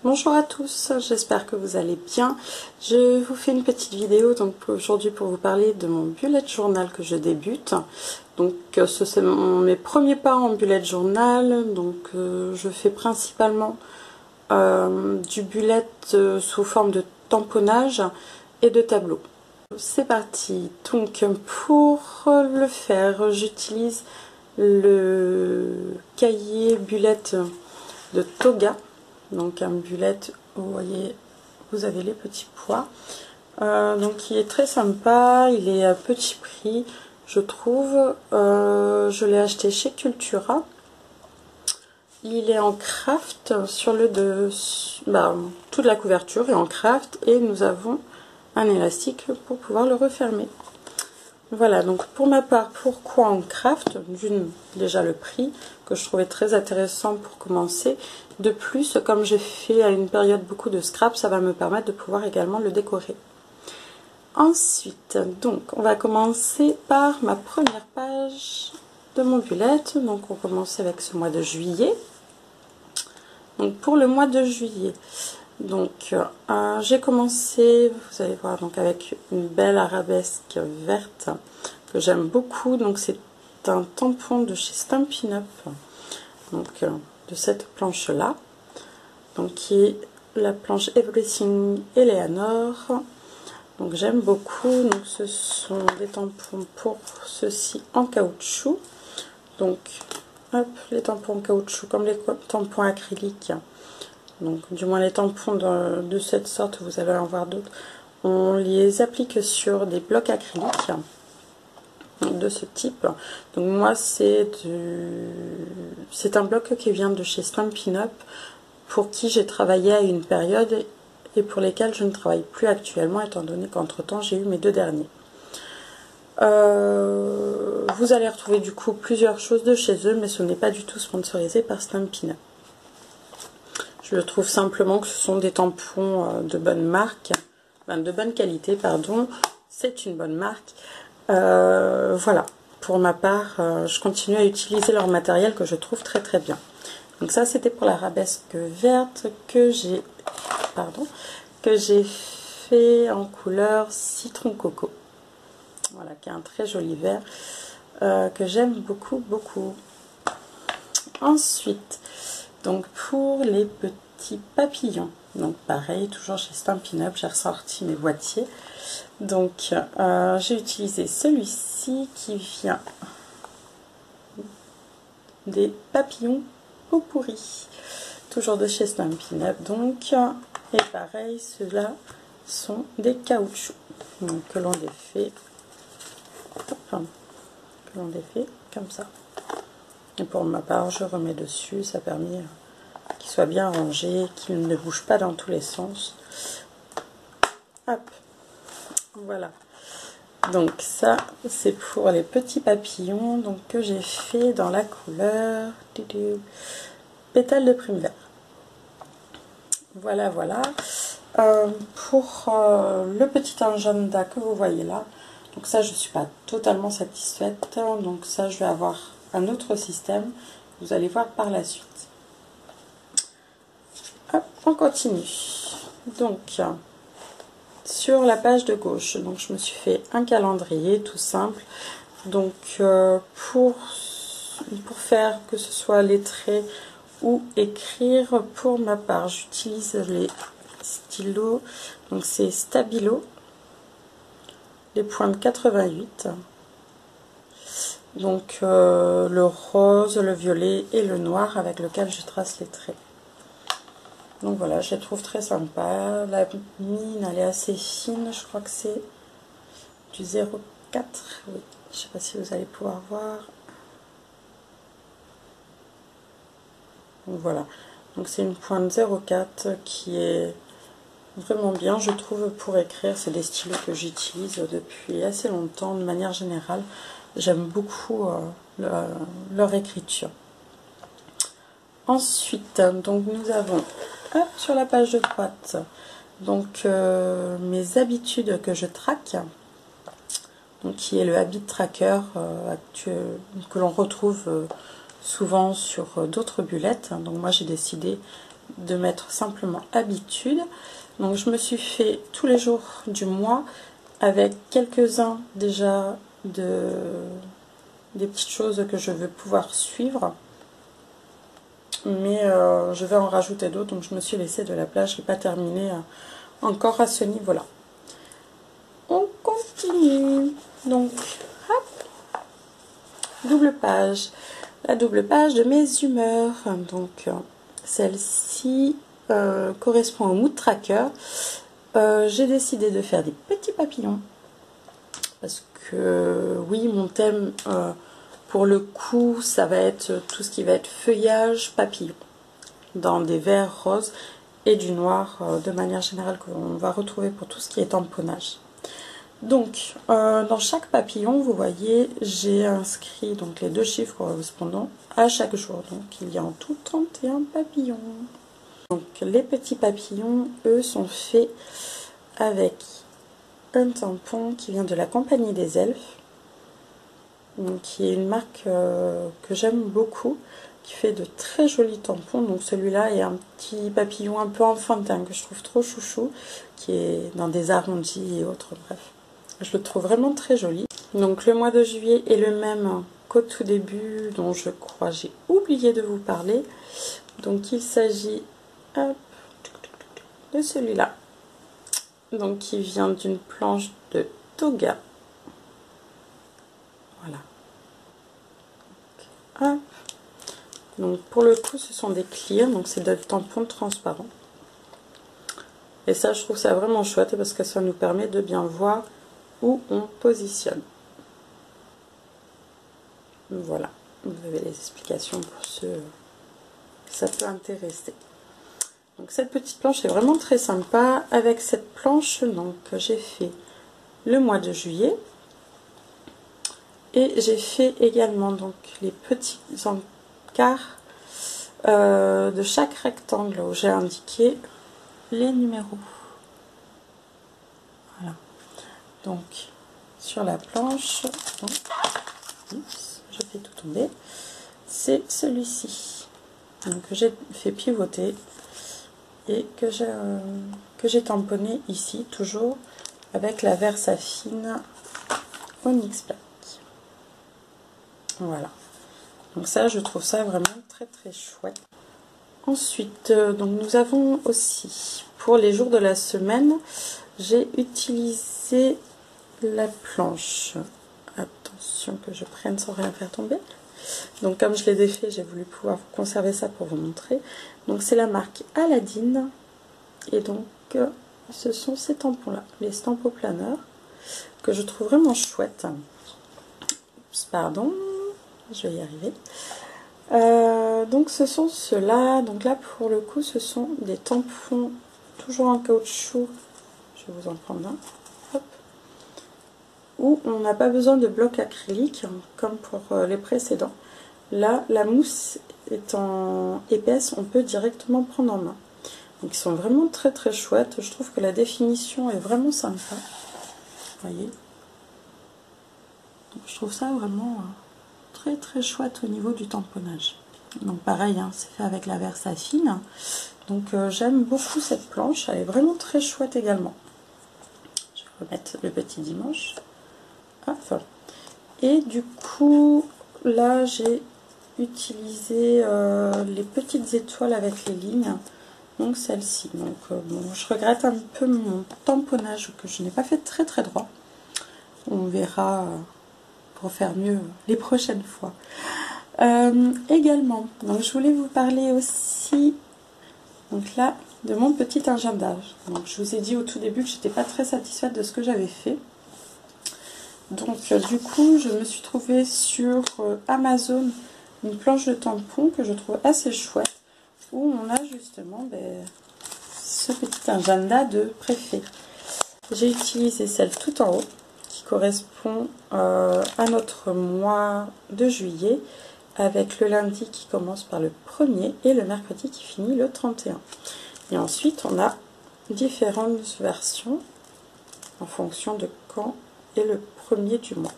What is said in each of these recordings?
Bonjour à tous, j'espère que vous allez bien. Je vous fais une petite vidéo donc aujourd'hui pour vous parler de mon bullet journal que je débute. Donc ce sont mes premiers pas en bullet journal. Donc je fais principalement du bullet sous forme de tamponnage et de tableau. C'est parti. Donc pour le faire, j'utilise le cahier bullet de Toga. Donc un bullet, vous voyez, vous avez les petits pois. Donc il est très sympa, il est à petit prix, je trouve. Je l'ai acheté chez Cultura. Il est en craft sur le toute la couverture est en craft et nous avons un élastique pour pouvoir le refermer. Voilà, donc pour ma part, pourquoi en craft? Déjà le prix, que je trouvais très intéressant pour commencer. De plus, comme j'ai fait à une période beaucoup de scrap, ça va me permettre de pouvoir également le décorer. Ensuite, donc, on va commencer par ma première page de mon bullet. Donc, on commence avec ce mois de juillet. Donc, pour le mois de juillet, donc j'ai commencé, vous allez voir, donc avec une belle arabesque verte que j'aime beaucoup. Donc c'est un tampon de chez Stampin' Up, donc de cette planche là, donc qui est la planche Everything Eleanor. Donc j'aime beaucoup. Donc ce sont des tampons pour ceci en caoutchouc. Donc hop, les tampons en caoutchouc comme les tampons acryliques. Donc du moins les tampons de cette sorte, vous allez en voir d'autres, on les applique sur des blocs acryliques de ce type. Donc moi c'est un bloc qui vient de chez Stampin' Up, pour qui j'ai travaillé à une période et pour lesquels je ne travaille plus actuellement, étant donné qu'entre temps j'ai eu mes deux derniers. Vous allez retrouver du coup plusieurs choses de chez eux, mais ce n'est pas du tout sponsorisé par Stampin' Up. Je trouve simplement que ce sont des tampons de bonne marque, enfin de bonne qualité, pardon. C'est une bonne marque. Voilà, pour ma part, je continue à utiliser leur matériel que je trouve très très bien. Donc ça, c'était pour l'arabesque verte que j'ai fait en couleur citron coco. Voilà, qui est un très joli vert que j'aime beaucoup beaucoup. Ensuite, donc pour les petits papillons, donc pareil, toujours chez Stampin' Up, j'ai ressorti mes boîtiers. Donc j'ai utilisé celui-ci qui vient des papillons au pourri, toujours de chez Stampin' Up. Donc et pareil, ceux-là sont des caoutchoucs, donc que l'on défait, comme ça. Et pour ma part, je remets dessus, ça permet qu'il soit bien rangé, qu'il ne bouge pas dans tous les sens. Hop, voilà. Donc ça, c'est pour les petits papillons, donc que j'ai fait dans la couleur pétale de prime vert. Voilà, voilà. Pour le petit agenda que vous voyez là, donc ça, je ne suis pas totalement satisfaite. Donc ça, je vais avoir un autre système. Vous allez voir par la suite. Hop, on continue. Donc, sur la page de gauche, donc je me suis fait un calendrier tout simple. Donc, pour faire que ce soit lettré ou écrire, pour ma part, j'utilise les stylos. Donc, c'est Stabilo, les pointes 88. Donc le rose, le violet et le noir avec lequel je trace les traits. Donc voilà, je les trouve très sympa. La mine, elle est assez fine, je crois que c'est du 0,4. Oui, je ne sais pas si vous allez pouvoir voir. Donc voilà, donc c'est une pointe 0,4 qui est vraiment bien, je trouve, pour écrire. C'est des stylos que j'utilise depuis assez longtemps, de manière générale. J'aime beaucoup leur écriture. Ensuite, donc nous avons sur la page de droite, donc mes habitudes que je traque, donc qui est le habit tracker que l'on retrouve souvent sur d'autres bullettes. Donc moi j'ai décidé de mettre simplement habitude. Donc je me suis fait tous les jours du mois avec quelques-uns déjà des petites choses que je veux pouvoir suivre. Mais je vais en rajouter d'autres, donc je me suis laissé de la place, je n'ai pas terminé encore à ce niveau-là. On continue. Donc, hop, double page. La double page de mes humeurs. Donc, celle-ci correspond au mood tracker. J'ai décidé de faire des petits papillons. Parce que, oui, mon thème, pour le coup, ça va être tout ce qui va être feuillage, papillon. Dans des verts roses et du noir, de manière générale, qu'on va retrouver pour tout ce qui est tamponnage. Donc, dans chaque papillon, vous voyez, j'ai inscrit donc les 2 chiffres correspondants à chaque jour. Donc, il y a en tout 31 papillons. Donc, les petits papillons, eux, sont faits avec un tampon qui vient de la Compagnie des Elfes, donc, qui est une marque que j'aime beaucoup, qui fait de très jolis tampons. Donc, celui-là est un petit papillon un peu enfantin que je trouve trop chouchou, qui est dans des arrondis et autres, bref. Je le trouve vraiment très joli. Donc le mois de juillet est le même qu'au tout début, dont je crois j'ai oublié de vous parler. Donc il s'agit de celui-là. Donc qui vient d'une planche de Toga. Voilà. Hop. Donc pour le coup ce sont des clear, donc c'est des tampons transparents. Et ça je trouve ça vraiment chouette parce que ça nous permet de bien voir où on positionne. Voilà, vous avez les explications pour ceux que ça peut intéresser. Donc cette petite planche est vraiment très sympa. Avec cette planche, donc j'ai fait le mois de juillet et j'ai fait également donc les petits encarts de chaque rectangle où j'ai indiqué les numéros. Voilà. Donc sur la planche, oups, je fais tout tomber, c'est celui-ci que j'ai fait pivoter et que j'ai tamponné ici, toujours avec la Versafine Onyx Black. Voilà, donc ça je trouve ça vraiment très très chouette. Ensuite, donc nous avons aussi pour les jours de la semaine, j'ai utilisé la planche. Attention que je prenne sans rien faire tomber. Donc comme je l'ai défait, j'ai voulu pouvoir conserver ça pour vous montrer. Donc c'est la marque Aladdin. Et donc ce sont ces tampons là, les Stampo planeurs, que je trouve vraiment chouettes. Oups, pardon, je vais y arriver. Donc ce sont ceux-là. Donc là pour le coup ce sont des tampons toujours en caoutchouc. Je vais vous en prendre un. Hop. Où on n'a pas besoin de bloc acrylique comme pour les précédents. Là, la mousse étant épaisse, on peut directement prendre en main. Donc ils sont vraiment très très chouettes. Je trouve que la définition est vraiment sympa. Vous voyez. Donc, je trouve ça vraiment très très chouette au niveau du tamponnage. Donc pareil, hein, c'est fait avec la Versafine. Donc j'aime beaucoup cette planche. Elle est vraiment très chouette également. Je vais remettre le petit dimanche. Hop. Et du coup, là j'ai utilisé les petites étoiles avec les lignes. Donc celle-ci. Donc bon, je regrette un peu mon tamponnage que je n'ai pas fait très très droit. On verra pour faire mieux les prochaines fois. Également, donc je voulais vous parler aussi, donc là, de mon petit agenda. Donc je vous ai dit au tout début que j'étais pas très satisfaite de ce que j'avais fait. Donc du coup, je me suis trouvée sur Amazon une planche de tampons que je trouve assez chouette, où on a justement ce petit agenda de préfet. J'ai utilisé celle tout en haut, qui correspond à notre mois de juillet, avec le lundi qui commence par le 1er et le mercredi qui finit le 31. Et ensuite, on a différentes versions en fonction de quand est le 1er du mois.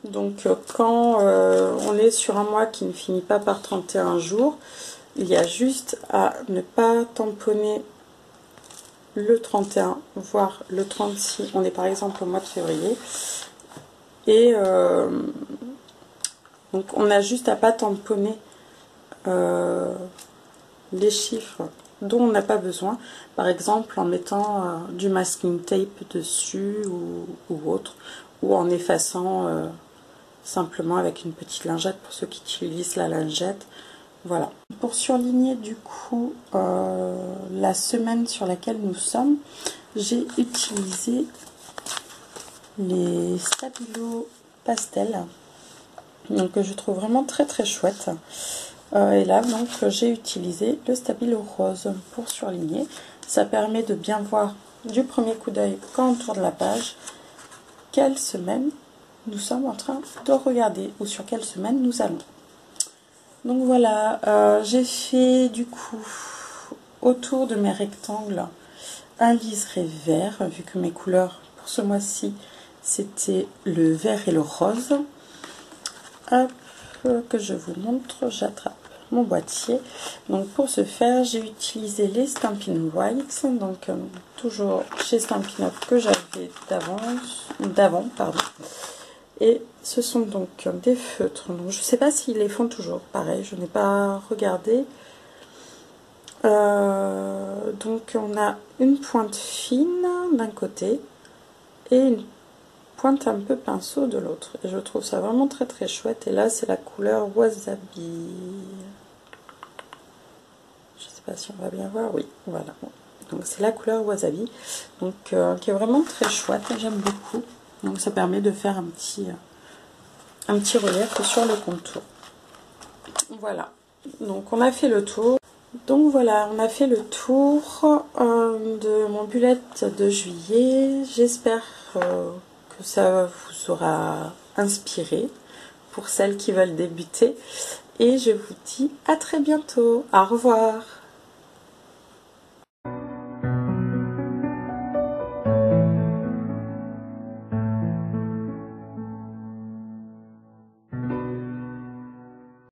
Donc quand on est sur un mois qui ne finit pas par 31 jours, Il y a juste à ne pas tamponner le 31, voire le 36. On est par exemple au mois de février. Et donc on a juste à pas tamponner les chiffres dont on n'a pas besoin. Par exemple en mettant du masking tape dessus ou autre. Ou en effaçant simplement avec une petite lingette pour ceux qui utilisent la lingette. Voilà. Pour surligner du coup la semaine sur laquelle nous sommes, j'ai utilisé les Stabilo Pastel, donc que je trouve vraiment très très chouette. Et là donc j'ai utilisé le Stabilo Rose pour surligner. Ça permet de bien voir du premier coup d'œil quand on tourne la page quelle semaine nous sommes en train de regarder ou sur quelle semaine nous allons. Donc voilà, j'ai fait du coup autour de mes rectangles un liseré vert, vu que mes couleurs pour ce mois-ci c'était le vert et le rose. Hop, que je vous montre, j'attrape mon boîtier. Donc pour ce faire, j'ai utilisé les Stampin' White, donc toujours chez Stampin' Up que j'avais d'avant, pardon. Et ce sont donc des feutres. Donc, je ne sais pas s'ils les font toujours. Pareil, je n'ai pas regardé. Donc on a une pointe fine d'un côté et une pointe un peu pinceau de l'autre. Et je trouve ça vraiment très très chouette. Et là c'est la couleur Wasabi. Je ne sais pas si on va bien voir. Oui, voilà. Donc c'est la couleur Wasabi. Donc qui est vraiment très chouette. J'aime beaucoup. Donc ça permet de faire un petit relief sur le contour. Voilà, donc on a fait le tour. Donc voilà, on a fait le tour de mon bullet de juillet. J'espère que ça vous aura inspiré pour celles qui veulent débuter. Et je vous dis à très bientôt. Au revoir.